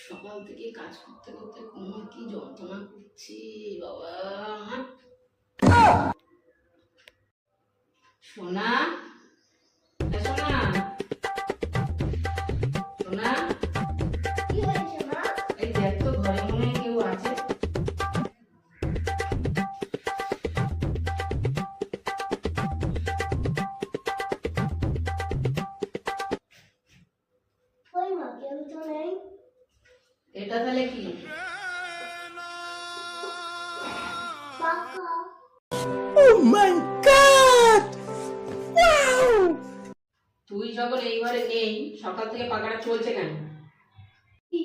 সকাল থেকে কাজ করতে করতে কোমর কি যন্ত্রণা করছে বাবা। সোনা, সোনা, সোনা, কি হয়েছে মা? এই দেখ তো ঘরে মনে হয় কেউ আছে। কই মা, কেউ তো নেই। এটা তাহলে কি? পাকা। Oh my God! Wow! তুই যখন এই ঘরে নেই, সকাল থেকে পাখাটা চলছে কেন? হি